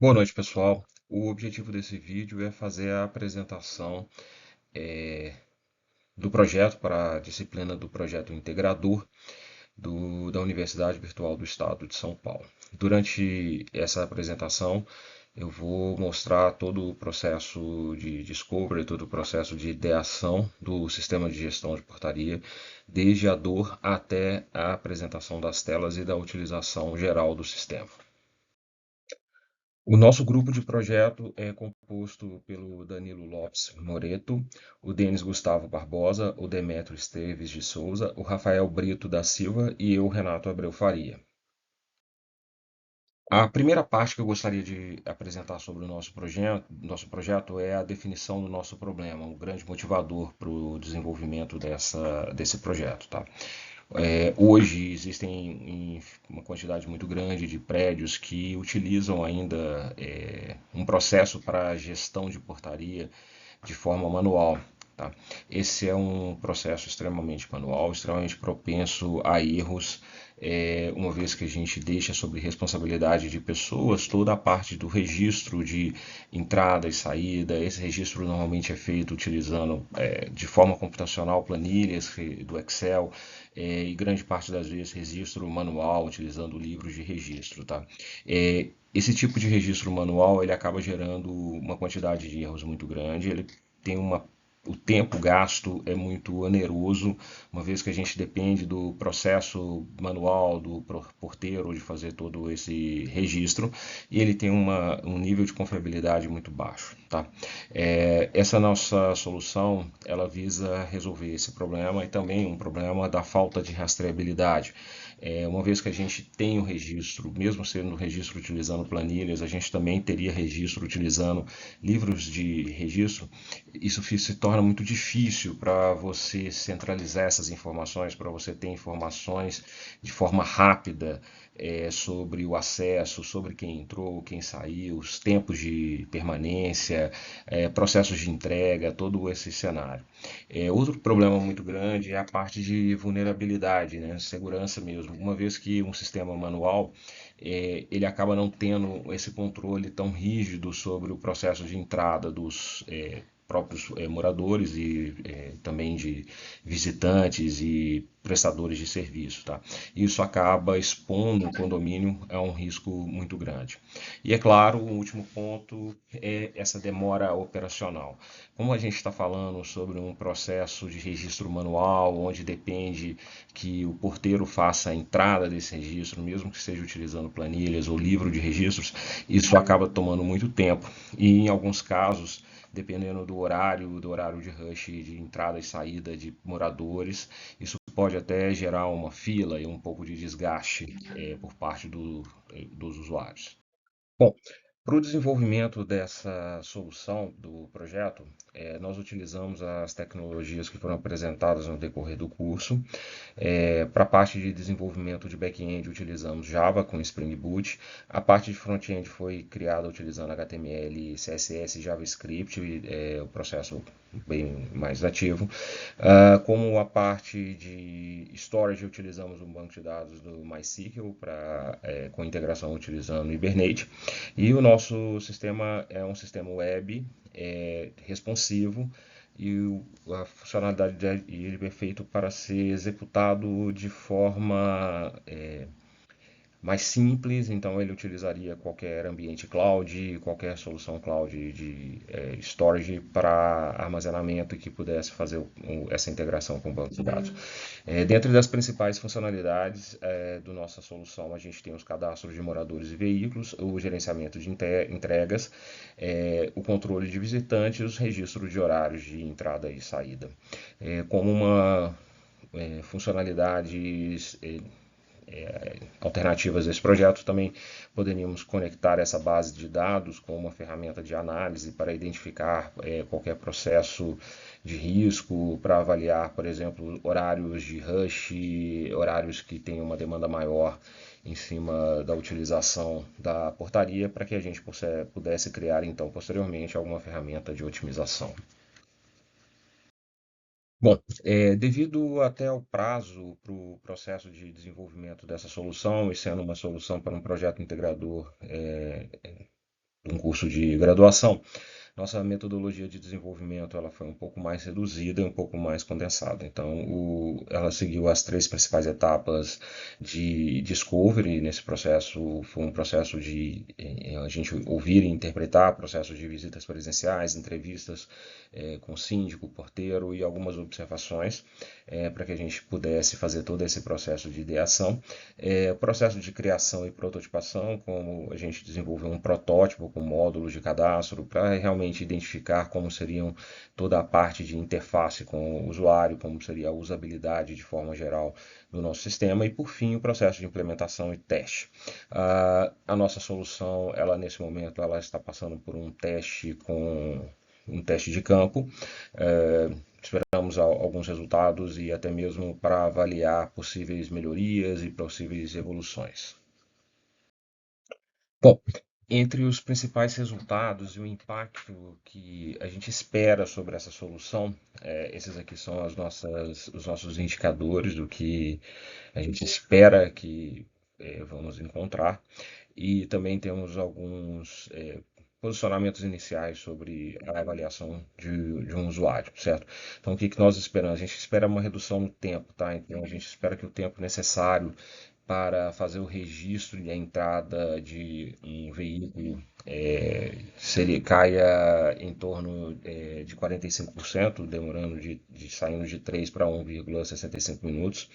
Boa noite, pessoal. O objetivo desse vídeo é fazer a apresentação eh, do projeto para a disciplina do projeto integrador da Universidade Virtual do Estado de São Paulo. Durante essa apresentação, eu vou mostrar todo o processo de discovery, todo o processo de ideação do sistema de gestão de portaria, desde a dor até a apresentação das telas e da utilização geral do sistema. O nosso grupo de projeto é composto pelo Danilo Lopes Moreto, o Denis Gustavo Barbosa, o Demetrio Esteves de Souza, o Rafael Brito da Silva e eu, Renato Abreu Faria. A primeira parte que eu gostaria de apresentar sobre o nosso projeto é a definição do nosso problema, o grande motivador para o desenvolvimento desse projeto, tá? Hoje existem uma quantidade muito grande de prédios que utilizam ainda um processo para gestão de portaria de forma manual. Tá? Esse é um processo extremamente manual, extremamente propenso a erros, uma vez que a gente deixa sob responsabilidade de pessoas toda a parte do registro de entrada e saída. Esse registro normalmente é feito utilizando de forma computacional planilhas do Excel, e grande parte das vezes registro manual, utilizando livros de registro. Tá? Esse tipo de registro manual ele acaba gerando uma quantidade de erros muito grande. Ele tem uma O tempo gasto é muito oneroso, uma vez que a gente depende do processo manual do porteiro de fazer todo esse registro, e ele tem um nível de confiabilidade muito baixo. Tá? Essa nossa solução ela visa resolver esse problema e também um problema da falta de rastreabilidade. Uma vez que a gente tem o registro, mesmo sendo registro utilizando planilhas, a gente também teria registro utilizando livros de registro. Isso se torna muito difícil para você centralizar essas informações, para você ter informações de forma rápida sobre o acesso, sobre quem entrou, quem saiu, os tempos de permanência, processos de entrega, todo esse cenário. Outro problema muito grande é a parte de vulnerabilidade, né? Segurança mesmo. Uma vez que um sistema manual ele acaba não tendo esse controle tão rígido sobre o processo de entrada dos próprios moradores e também de visitantes e prestadores de serviço, tá? Isso acaba expondo o condomínio a um risco muito grande. E é claro, o último ponto é essa demora operacional. Como a gente está falando sobre um processo de registro manual, onde depende que o porteiro faça a entrada desse registro, mesmo que seja utilizando planilhas ou livro de registros, isso acaba tomando muito tempo. E em alguns casos, dependendo do horário de rush de entrada e saída de moradores, isso pode até gerar uma fila e um pouco de desgaste por parte dos usuários. Bom, para o desenvolvimento dessa solução do projeto, nós utilizamos as tecnologias que foram apresentadas no decorrer do curso. Para a parte de desenvolvimento de back-end, utilizamos Java com Spring Boot. A parte de front-end foi criada utilizando HTML, CSS e JavaScript, o processo bem mais ativo. Como a parte de storage, utilizamos um banco de dados do MySQL com integração utilizando o Hibernate. E o nosso sistema é um sistema web responsivo e a funcionalidade dele é feito para ser executado de forma mais simples, então ele utilizaria qualquer ambiente cloud, qualquer solução cloud de storage para armazenamento e que pudesse fazer essa integração com o banco de dados. Dentro das principais funcionalidades do nossa solução, a gente tem os cadastros de moradores e veículos, o gerenciamento de entregas, o controle de visitantes e os registros de horários de entrada e saída. Como uma funcionalidades alternativas desse projeto, também poderíamos conectar essa base de dados com uma ferramenta de análise para identificar qualquer processo de risco, para avaliar, por exemplo, horários de rush, horários que têm uma demanda maior em cima da utilização da portaria, para que a gente pudesse criar, então, posteriormente, alguma ferramenta de otimização. Bom, devido até ao prazo para o processo de desenvolvimento dessa solução, e sendo uma solução para um projeto integrador curso de graduação, nossa metodologia de desenvolvimento ela foi um pouco mais reduzida e um pouco mais condensada. Então, ela seguiu as três principais etapas de discovery. Nesse processo, foi um processo de a gente ouvir e interpretar, processo de visitas presenciais, entrevistas com síndico, porteiro e algumas observações para que a gente pudesse fazer todo esse processo de ideação. Processo de criação e prototipação, como a gente desenvolveu um protótipo com módulos de cadastro para realmente identificar como seriam toda a parte de interface com o usuário, como seria a usabilidade de forma geral do nosso sistema e, por fim, o processo de implementação e teste. A nossa solução, ela nesse momento, ela está passando por um teste de campo. Esperamos alguns resultados e até mesmo para avaliar possíveis melhorias e possíveis evoluções. Bom, entre os principais resultados e o impacto que a gente espera sobre essa solução, esses aqui são os nossos indicadores do que a gente espera que vamos encontrar. E também temos alguns posicionamentos iniciais sobre a avaliação de um usuário, certo? Então, o que nós esperamos? A gente espera uma redução no tempo, tá? Então, a gente espera que o tempo necessário para fazer o registro e a entrada de um veículo caia em torno de 45%, demorando saindo de 3 para 1,65 minutos.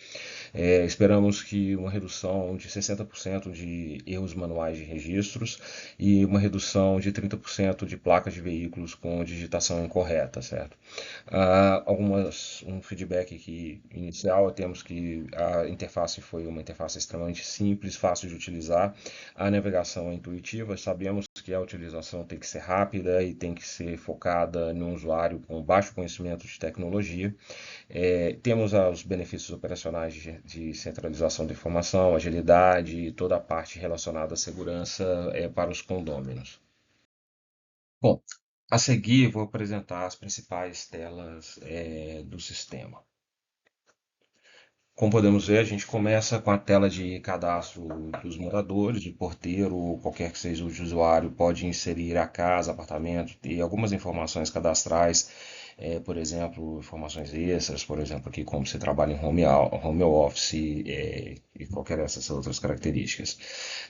Esperamos que uma redução de 60% de erros manuais de registros e uma redução de 30% de placas de veículos com digitação incorreta, certo? Um feedback aqui inicial, temos que a interface foi uma interface extremamente simples, fácil de utilizar, a navegação é intuitiva, sabemos que a utilização tem que ser rápida e tem que ser focada no usuário com baixo conhecimento de tecnologia. Temos os benefícios operacionais de centralização de informação, agilidade e toda a parte relacionada à segurança para os condôminos. Bom, a seguir vou apresentar as principais telas do sistema. Como podemos ver, a gente começa com a tela de cadastro dos moradores, de porteiro, qualquer que seja o usuário, pode inserir a casa, apartamento e algumas informações cadastrais, por exemplo, informações extras, por exemplo, aqui como você trabalha em home office e qualquer dessas outras características.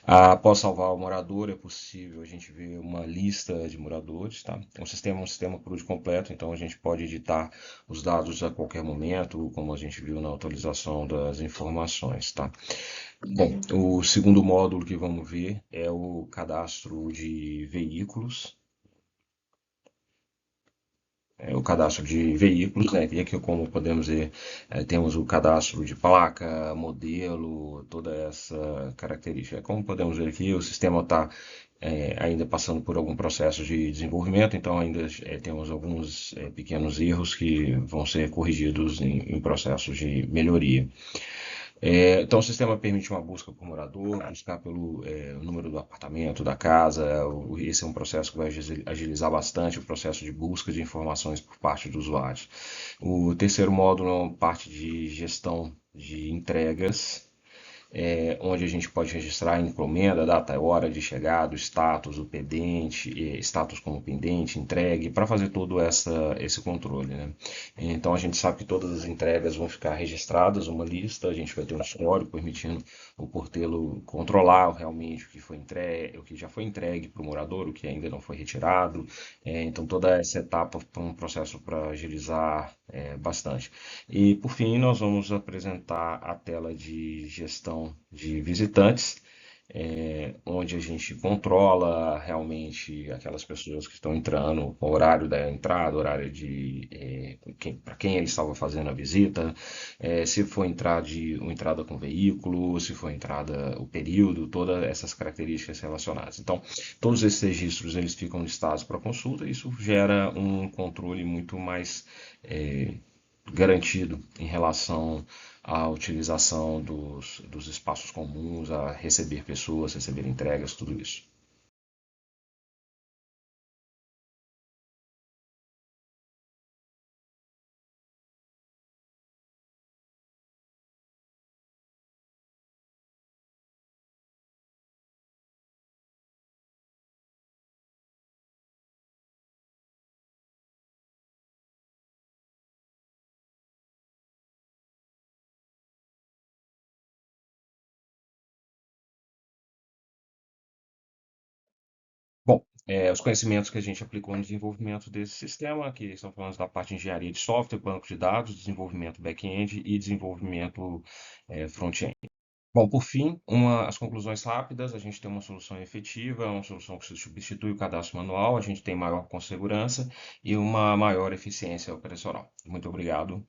Após salvar o morador, é possível a gente ver uma lista de moradores, tá? O sistema é um sistema CRUD completo, então a gente pode editar os dados a qualquer momento, como a gente viu na atualização das informações, tá? Bom, o segundo módulo que vamos ver é o cadastro de veículos. O cadastro de veículos, né? E aqui, como podemos ver, temos o cadastro de placa, modelo, toda essa característica. Como podemos ver aqui, o sistema está ainda passando por algum processo de desenvolvimento, então ainda temos alguns pequenos erros que vão ser corrigidos em processos de melhoria. Então, o sistema permite uma busca por morador, buscar pelo número do apartamento, da casa. Esse é um processo que vai agilizar bastante o processo de busca de informações por parte dos usuários. O terceiro módulo é uma parte de gestão de entregas, onde a gente pode registrar a encomenda, a data e hora de chegada, o status, o pendente, status como pendente, entregue, para fazer todo esse controle, né? Então a gente sabe que todas as entregas vão ficar registradas, uma lista, a gente vai ter um histórico permitindo o porteiro controlar realmente o que foi entregue, o que já foi entregue para o morador, o que ainda não foi retirado. Então toda essa etapa é um processo para agilizar bastante. E por fim, nós vamos apresentar a tela de gestão de visitantes, onde a gente controla realmente aquelas pessoas que estão entrando, o horário da entrada, horário para quem ele estava fazendo a visita, se for uma entrada com veículo, se for entrada o período, todas essas características relacionadas. Então, todos esses registros eles ficam listados para consulta e isso gera um controle muito mais garantido em relação à utilização dos espaços comuns, a receber pessoas, receber entregas, tudo isso. os conhecimentos que a gente aplicou no desenvolvimento desse sistema, que estão falando da parte de engenharia de software, banco de dados, desenvolvimento back-end e desenvolvimento front-end. Bom, por fim, as conclusões rápidas, a gente tem uma solução efetiva, uma solução que substitui o cadastro manual, a gente tem maior segurança e uma maior eficiência operacional. Muito obrigado.